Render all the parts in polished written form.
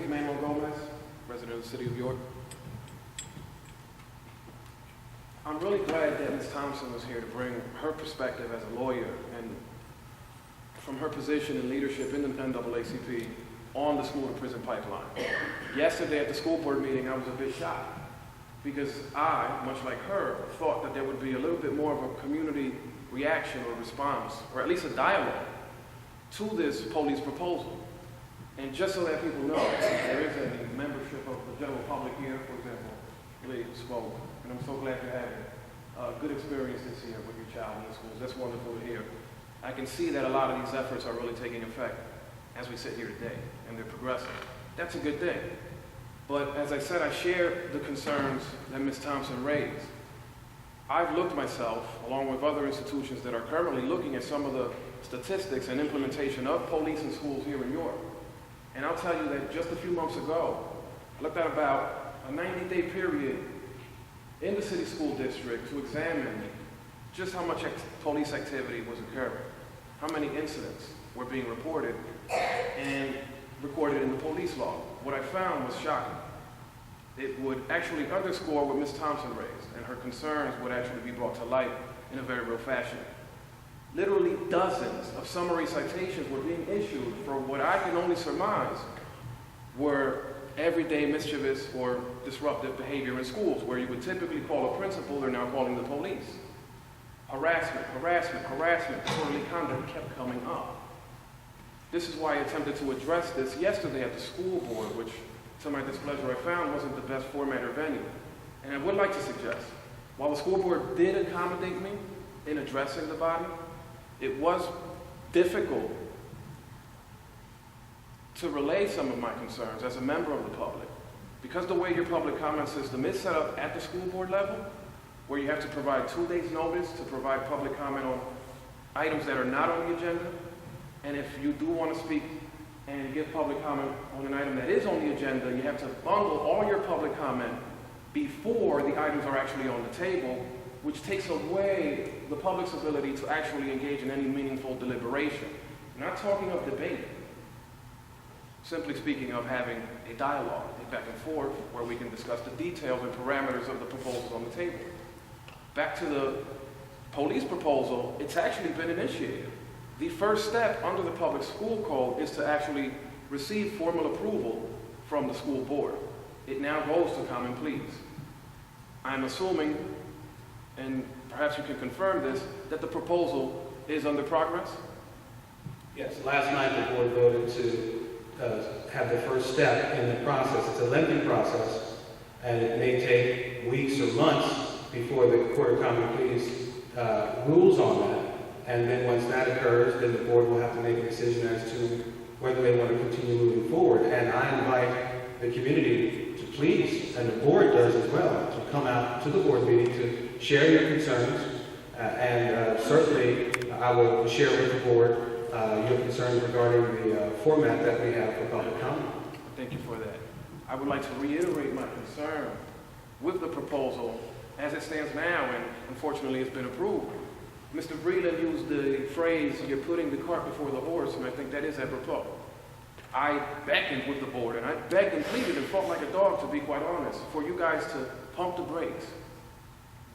Greetings, Manuel Gomez, resident of the city of York. I'm really glad that Ms. Thompson was here to bring her perspective as a lawyer and from her position in leadership in the NAACP on the school-to-prison pipeline. Yesterday at the school board meeting, I was a bit shocked because I, much like her, thought that there would be a little bit more of a community reaction or response, or at least a dialogue to this police proposal. And just so that people know, there is a membership of the general public here, for example, Lee spoke, and I'm so glad you're having a good experience this year with your child in the schools. That's wonderful to hear. I can see that a lot of these efforts are really taking effect as we sit here today, and they're progressing. That's a good thing. But as I said, I share the concerns that Ms. Thompson raised. I've looked myself, along with other institutions that are currently looking at some of the statistics and implementation of police in schools here in York. And I'll tell you that just a few months ago, I looked at about a 90-day period in the city school district to examine just how much police activity was occurring, how many incidents were being reported and recorded in the police log. What I found was shocking. It would actually underscore what Ms. Thompson raised, and her concerns would actually be brought to light in a very real fashion. Literally dozens of summary citations were being issued for what I can only surmise were everyday mischievous or disruptive behavior in schools, where you would typically call a principal, they're now calling the police. Harassment, disorderly conduct kept coming up. This is why I attempted to address this yesterday at the school board, which, to my displeasure, I found wasn't the best format or venue. And I would like to suggest, while the school board did accommodate me in addressing the body, it was difficult to relay some of my concerns as a member of the public, because the way your public comment system is set up at the school board level, where you have to provide 2 days notice to provide public comment on items that are not on the agenda, and if you do want to speak and give public comment on an item that is on the agenda, you have to bundle all your public comment before the items are actually on the table, which takes away the public's ability to actually engage in any meaningful deliberation. I'm not talking of debate, simply speaking of having a dialogue, a back and forth, where we can discuss the details and parameters of the proposals on the table. Back to the police proposal, it's actually been initiated. The first step under the public school code is to actually receive formal approval from the school board. It now goes to common pleas. I'm assuming, and perhaps you can confirm this, that the proposal is under progress? Yes, last night the board voted to have the first step in the process. It's a lengthy process, and it may take weeks or months before the Court of Common Pleas rules on that. And then once that occurs, then the board will have to make a decision as to whether they want to continue moving forward. And I invite the community to please, and the board does as well, to come out to the board meeting to share your concerns. Certainly, I will share with the board your concerns regarding the format that we have for public comment. Thank you for that. I would like to reiterate my concern with the proposal as it stands now, and unfortunately it's been approved. Mr. Breland used the phrase, "you're putting the cart before the horse," and I think that is apropos. I beckoned with the board, and I begged and pleaded and fought like a dog, to be quite honest, for you guys to pump the brakes.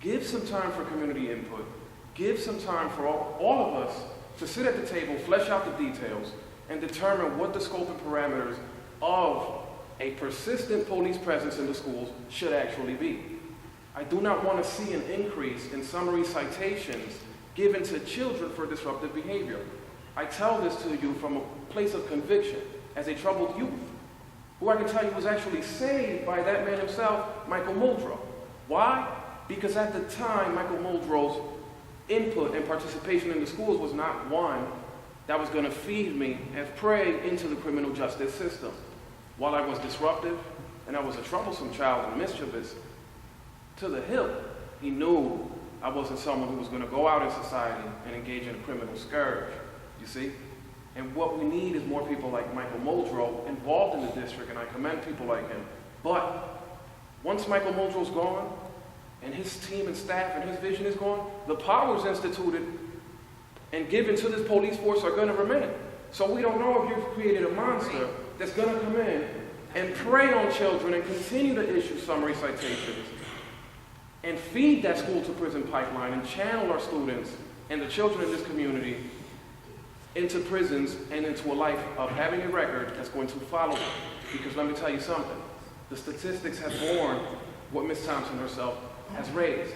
Give some time for community input. Give some time for all of us to sit at the table, flesh out the details, and determine what the scope and parameters of a persistent police presence in the schools should actually be. I do not want to see an increase in summary citations given to children for disruptive behavior. I tell this to you from a place of conviction as a troubled youth, who I can tell you was actually saved by that man himself, Michael Muldrow. Why? Because at the time, Michael Muldrow's input and participation in the schools was not one that was going to feed me as prey into the criminal justice system. While I was disruptive and I was a troublesome child and mischievous to the hilt, he knew I wasn't someone who was going to go out in society and engage in a criminal scourge, you see? And what we need is more people like Michael Muldrow involved in the district, and I commend people like him. But once Michael Muldrow's gone, and his team and staff and his vision is gone, the powers instituted and given to this police force are going to remain. So we don't know if you've created a monster that's going to come in and prey on children and continue to issue summary citations and feed that school to prison pipeline and channel our students and the children in this community into prisons and into a life of having a record that's going to follow them. Because let me tell you something, the statistics have borne what Ms. Thompson herself has raised.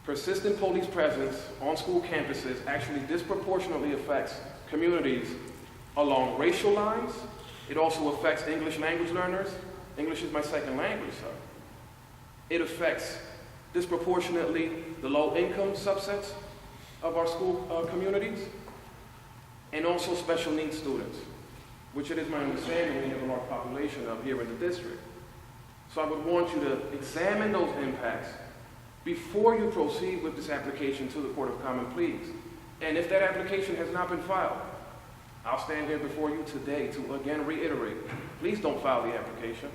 Persistent police presence on school campuses actually disproportionately affects communities along racial lines. It also affects English language learners. English is my second language, so. It affects disproportionately the low-income subsets of our school communities, and also special needs students, which it is my understanding we have a large population of here in the district. So I would want you to examine those impacts before you proceed with this application to the Court of Common Pleas. And if that application has not been filed, I'll stand here before you today to again reiterate, please don't file the application.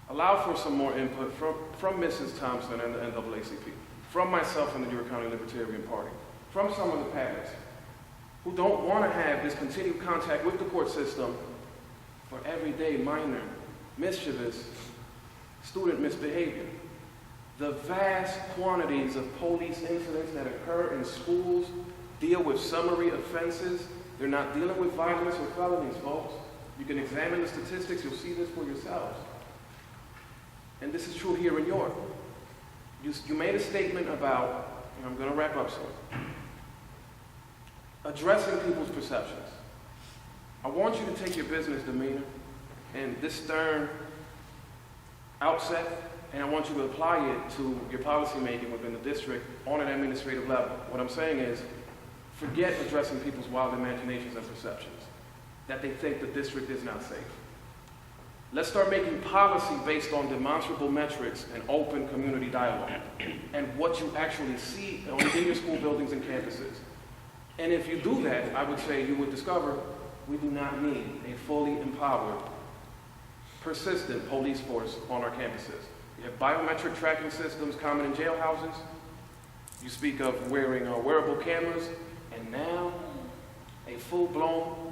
Allow for some more input from Mrs. Thompson and the NAACP, from myself and the New York County Libertarian Party, from some of the parents who don't want to have this continued contact with the court system for everyday minor, mischievous student misbehavior. The vast quantities of police incidents that occur in schools deal with summary offenses. They're not dealing with violence or felonies, folks. You can examine the statistics, you'll see this for yourselves. And this is true here in York. You made a statement about, and I'm going to wrap up soon, addressing people's perceptions. I want you to take your business demeanor and this stern outset, and I want you to apply it to your policy making within the district on an administrative level. What I'm saying is, forget addressing people's wild imaginations and perceptions, that they think the district is not safe. Let's start making policy based on demonstrable metrics and open community dialogue and what you actually see in your school buildings and campuses. And if you do that, I would say you would discover we do not need a fully empowered, persistent police force on our campuses. You have biometric tracking systems common in jailhouses. You speak of wearing wearable cameras, and now a full-blown,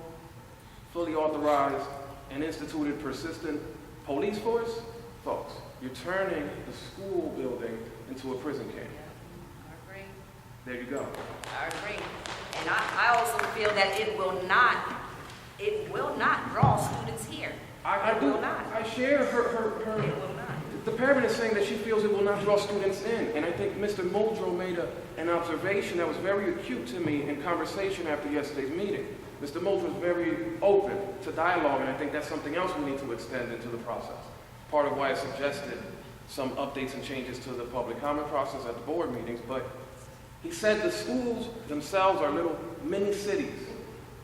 fully authorized and instituted persistent police force. Folks, you're turning the school building into a prison camp. I agree. There you go. I agree. And I also feel that it will not draw students here. I do. Will not. I share her. It will not. The parent is saying that she feels it will not draw students in. And I think Mr. Muldrow made an observation that was very acute to me in conversation after yesterday's meeting. Mr. Muldrow is very open to dialogue, and I think that's something else we need to extend into the process. Part of why I suggested some updates and changes to the public comment process at the board meetings. But he said the schools themselves are little mini cities.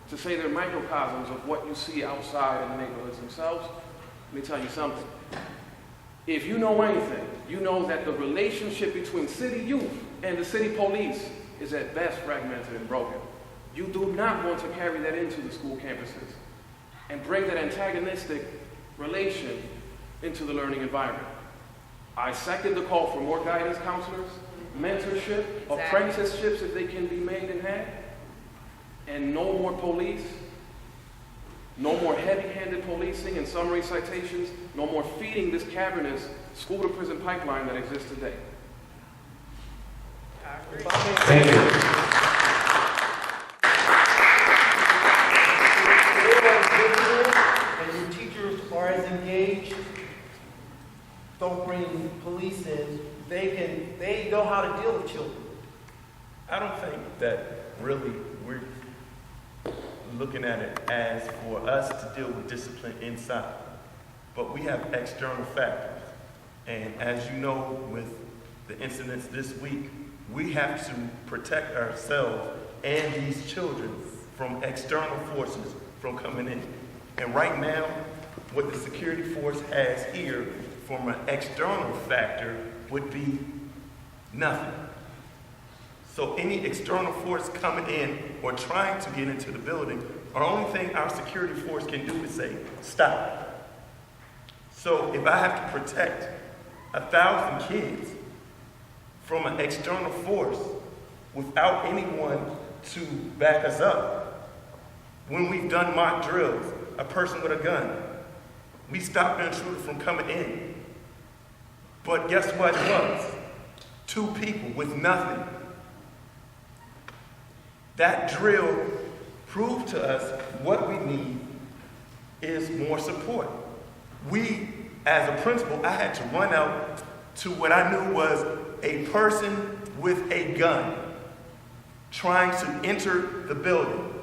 To say they're microcosms of what you see outside in the neighborhoods themselves. Let me tell you something. If you know anything, you know that the relationship between city youth and the city police is at best fragmented and broken. You do not want to carry that into the school campuses and bring that antagonistic relation into the learning environment. I second the call for more guidance counselors, mentorship, apprenticeships if they can be made and had, and no more police, no more heavy-handed policing and summary citations, no more feeding this cavernous school-to-prison pipeline that exists today. I agree. Thank you. And your teachers are as engaged, don't bring police in, they know how to deal with children. I don't think that really we're looking at it as for us to deal with discipline inside, but we have external factors. And as you know, with the incidents this week, we have to protect ourselves and these children from external forces from coming in. And right now, what the security force has here from an external factor would be nothing. So any external force coming in or trying to get into the building, the only thing our security force can do is say, stop. So if I have to protect 1,000 kids from an external force without anyone to back us up, when we've done mock drills, a person with a gun. We stopped the intruder from coming in. But guess what it was? 2 people with nothing. That drill proved to us what we need is more support. We, as a principal, I had to run out to what I knew was a person with a gun trying to enter the building.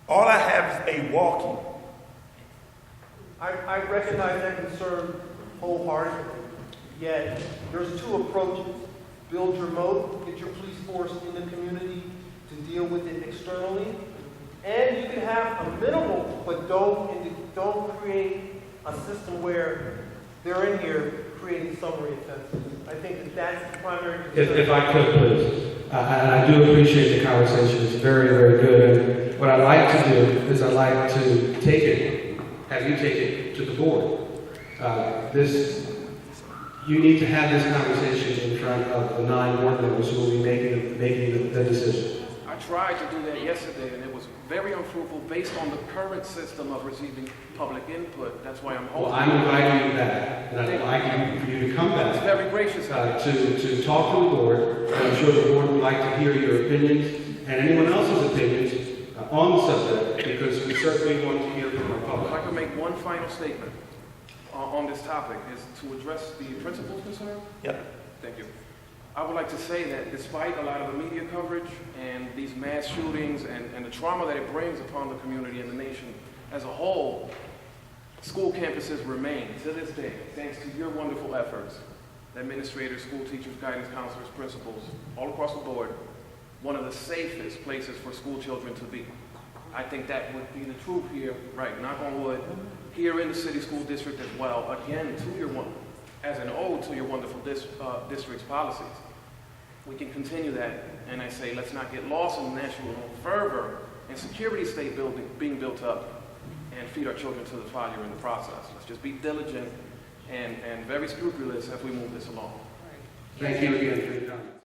All I have is a walkie. I recognize that concern wholeheartedly, yet there's 2 approaches. Build your moat, get your police force in the community to deal with it externally, and you can have a minimal, but don't create a system where they're in here creating summary offenses. I think that that's the primary concern. If I could, please. And I do appreciate the conversation. It's very, very good. And what I'd like to do is I'd like to have you take it to the board. You need to have this conversation in front of the 9 board members who will be making the decision. I tried to do that yesterday, and it was very unfruitful based on the current system of receiving public input. That's why I'm hoping. Well, I'm inviting you back, and I'd like for you to come It's back very gracious. to talk to the board. I'm sure the board would like to hear your opinions and anyone else's opinions on the subject, because we certainly want to hear from our If I public. could make one final statement on this topic, is to address the principal's concern. Yep. Thank you. I would like to say that despite a lot of the media coverage and these mass shootings and the trauma that it brings upon the community and the nation as a whole, school campuses remain, to this day, thanks to your wonderful efforts, administrators, school teachers, guidance counselors, principals, all across the board, one of the safest places for school children to be. I think that would be the truth here, right, knock on wood, here in the city school district as well, again, as an ode to your wonderful district's policies. We can continue that, and I say let's not get lost in the national fervor and security state being built up and feed our children to the fire in the process. Let's just be diligent and very scrupulous as we move this along. Thank you again for your comments.